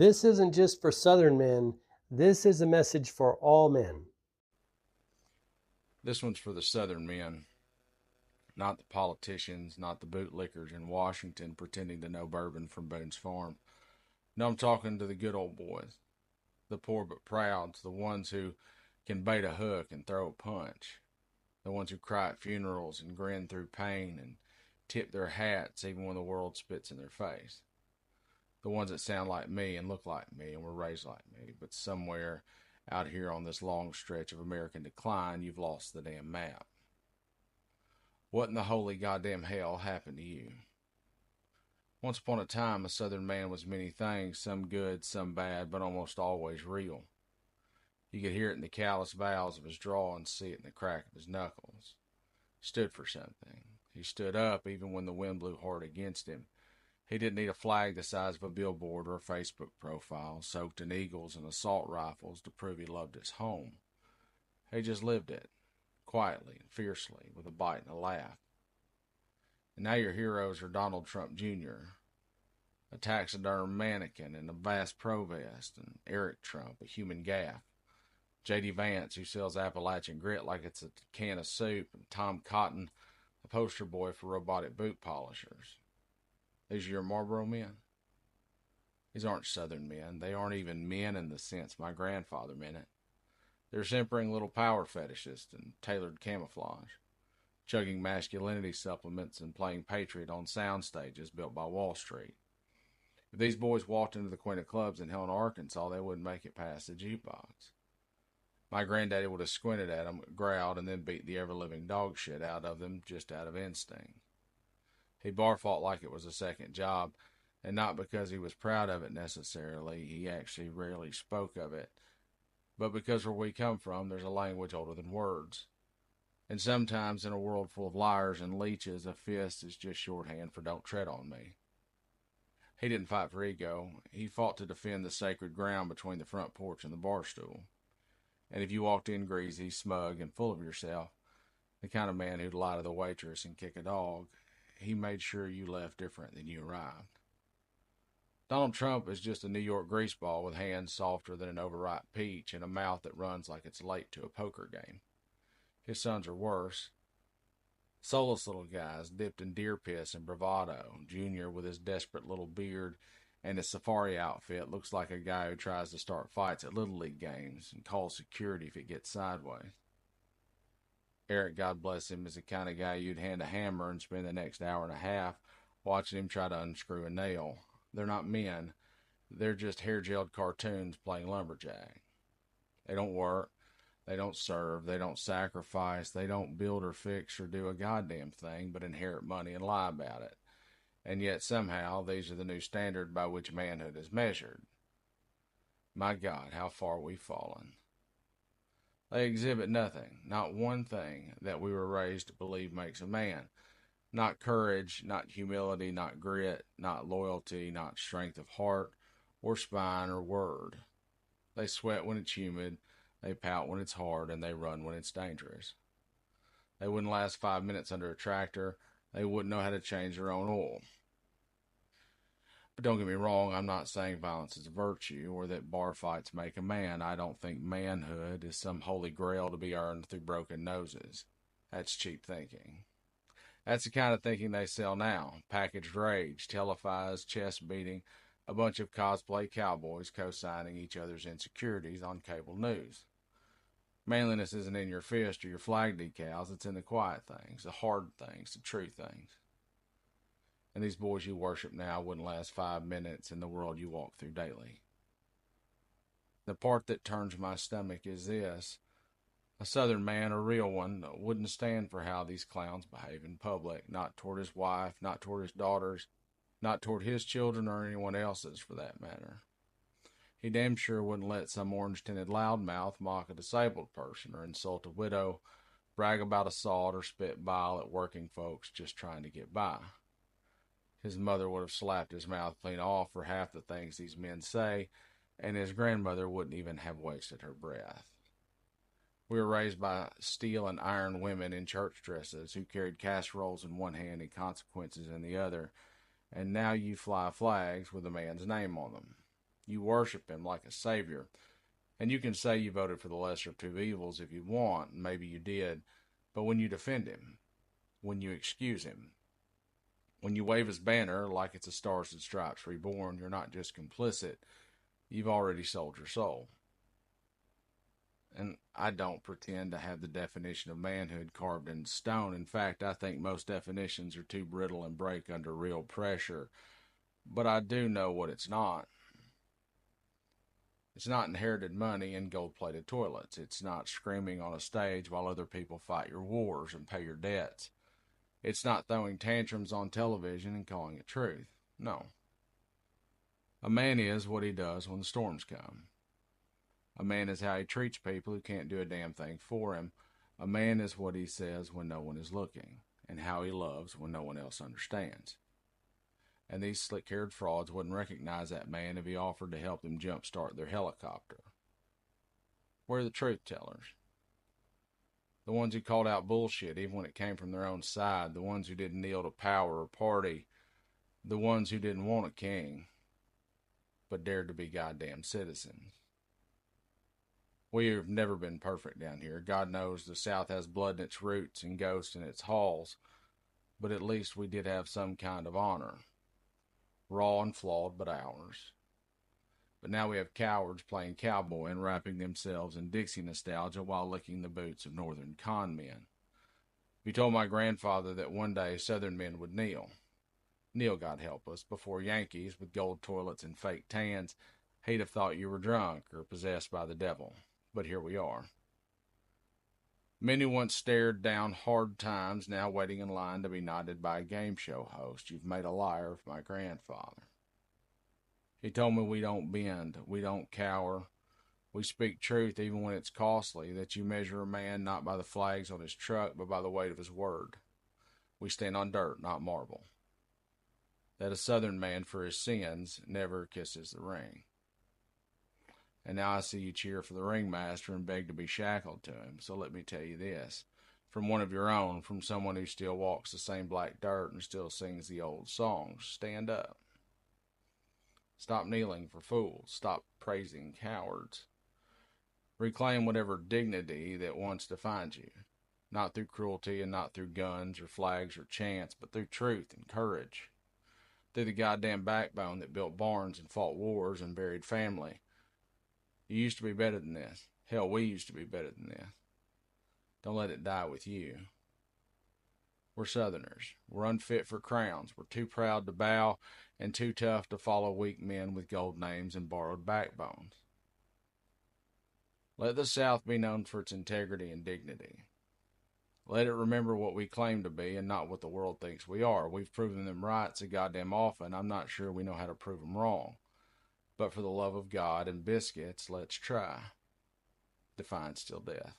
This isn't just for Southern men. This is a message for all men. This one's for the Southern men, not the politicians, not the bootlickers in Washington pretending to know bourbon from Boone's Farm. No, I'm talking to the good old boys, the poor but proud, the ones who can bait a hook and throw a punch, the ones who cry at funerals and grin through pain and tip their hats even when the world spits in their face. The ones that sound like me and look like me and were raised like me, but somewhere out here on this long stretch of American decline, you've lost the damn map. What in the holy goddamn hell happened to you? Once upon a time, a Southern man was many things, some good, some bad, but almost always real. You could hear it in the callous vowels of his drawl and see it in the crack of his knuckles. He stood for something. He stood up even when the wind blew hard against him. He didn't need a flag the size of a billboard or a Facebook profile soaked in eagles and assault rifles to prove he loved his home. He just lived it, quietly and fiercely, with a bite and a laugh. And now your heroes are Donald Trump Jr., a taxidermed mannequin in a vast pro-vest, and Eric Trump, a human gaff, J.D. Vance, who sells Appalachian grit like it's a can of soup, and Tom Cotton, the poster boy for robotic boot polishers. These are your Marlboro men? These aren't Southern men. They aren't even men in the sense my grandfather meant it. They're simpering little power fetishists in tailored camouflage, chugging masculinity supplements and playing Patriot on sound stages built by Wall Street. If these boys walked into the Queen of Clubs in Helena, Arkansas, they wouldn't make it past the jukebox. My granddaddy would have squinted at them, growled, and then beat the ever-living dog shit out of them just out of instinct. He bar fought like it was a second job, and not because he was proud of it necessarily. He actually rarely spoke of it. But because where we come from, there's a language older than words. And sometimes in a world full of liars and leeches, a fist is just shorthand for don't tread on me. He didn't fight for ego. He fought to defend the sacred ground between the front porch and the bar stool. And if you walked in greasy, smug, and full of yourself, the kind of man who'd lie to the waitress and kick a dog, he made sure you left different than you arrived. Donald Trump is just a New York greaseball with hands softer than an overripe peach and a mouth that runs like it's late to a poker game. His sons are worse. Soulless little guys dipped in deer piss and bravado. Junior, with his desperate little beard and his safari outfit, looks like a guy who tries to start fights at Little League games and calls security if it gets sideways. Eric, God bless him, is the kind of guy you'd hand a hammer and spend the next hour and a half watching him try to unscrew a nail. They're not men. They're just hair-gelled cartoons playing lumberjack. They don't work. They don't serve. They don't sacrifice. They don't build or fix or do a goddamn thing but inherit money and lie about it. And yet somehow these are the new standard by which manhood is measured. My God, how far we've fallen. They exhibit nothing, not one thing that we were raised to believe makes a man. Not courage, not humility, not grit, not loyalty, not strength of heart, or spine, or word. They sweat when it's humid, they pout when it's hard, and they run when it's dangerous. They wouldn't last 5 minutes under a tractor. They wouldn't know how to change their own oil. But don't get me wrong, I'm not saying violence is a virtue or that bar fights make a man. I don't think manhood is some holy grail to be earned through broken noses. That's cheap thinking. That's the kind of thinking they sell now. Packaged rage, televised chest beating, a bunch of cosplay cowboys co-signing each other's insecurities on cable news. Manliness isn't in your fist or your flag decals. It's in the quiet things, the hard things, the true things. And these boys you worship now wouldn't last 5 minutes in the world you walk through daily. The part that turns my stomach is this. A Southern man, a real one, wouldn't stand for how these clowns behave in public, not toward his wife, not toward his daughters, not toward his children or anyone else's for that matter. He damn sure wouldn't let some orange-tinted loudmouth mock a disabled person or insult a widow, brag about assault, or spit bile at working folks just trying to get by. His mother would have slapped his mouth clean off for half the things these men say, and his grandmother wouldn't even have wasted her breath. We were raised by steel and iron women in church dresses who carried casseroles in one hand and consequences in the other, and now you fly flags with a man's name on them. You worship him like a savior. And you can say you voted for the lesser of two evils if you want, and maybe you did, but when you defend him, when you excuse him, when you wave his banner like it's a Stars and Stripes reborn, you're not just complicit, you've already sold your soul. And I don't pretend to have the definition of manhood carved in stone. In fact, I think most definitions are too brittle and break under real pressure. But I do know what it's not. It's not inherited money and gold-plated toilets. It's not screaming on a stage while other people fight your wars and pay your debts. It's not throwing tantrums on television and calling it truth. No. A man is what he does when the storms come. A man is how he treats people who can't do a damn thing for him. A man is what he says when no one is looking, and how he loves when no one else understands. And these slick-haired frauds wouldn't recognize that man if he offered to help them jumpstart their helicopter. We're the truth tellers. The ones who called out bullshit even when it came from their own side. The ones who didn't kneel to power or party. The ones who didn't want a king, but dared to be goddamn citizens. We have never been perfect down here. God knows the South has blood in its roots and ghosts in its halls, but at least we did have some kind of honor. Raw and flawed, but ours. But now we have cowards playing cowboy and wrapping themselves in Dixie nostalgia while licking the boots of northern con men. If you told my grandfather that one day Southern men would kneel, God help us, before Yankees with gold toilets and fake tans, he'd have thought you were drunk or possessed by the devil. But here we are. Men who once stared down hard times now waiting in line to be knighted by a game show host. You've made a liar of my grandfather. He told me we don't bend, we don't cower. We speak truth even when it's costly, that you measure a man not by the flags on his truck, but by the weight of his word. We stand on dirt, not marble. That a Southern man for his sins never kisses the ring. And now I see you cheer for the ringmaster and beg to be shackled to him. So let me tell you this, from one of your own, from someone who still walks the same black dirt and still sings the old songs, stand up. Stop kneeling for fools. Stop praising cowards. Reclaim whatever dignity that once defined you, not through cruelty and not through guns or flags or chants, but through truth and courage, through the goddamn backbone that built barns and fought wars and buried family. You used to be better than this. Hell, we used to be better than this. Don't let it die with you. We're Southerners. We're unfit for crowns. We're too proud to bow and too tough to follow weak men with gold names and borrowed backbones. Let the South be known for its integrity and dignity. Let it remember what we claim to be and not what the world thinks we are. We've proven them right so goddamn often. I'm not sure we know how to prove them wrong. But for the love of God and biscuits, let's try. Defiance till death.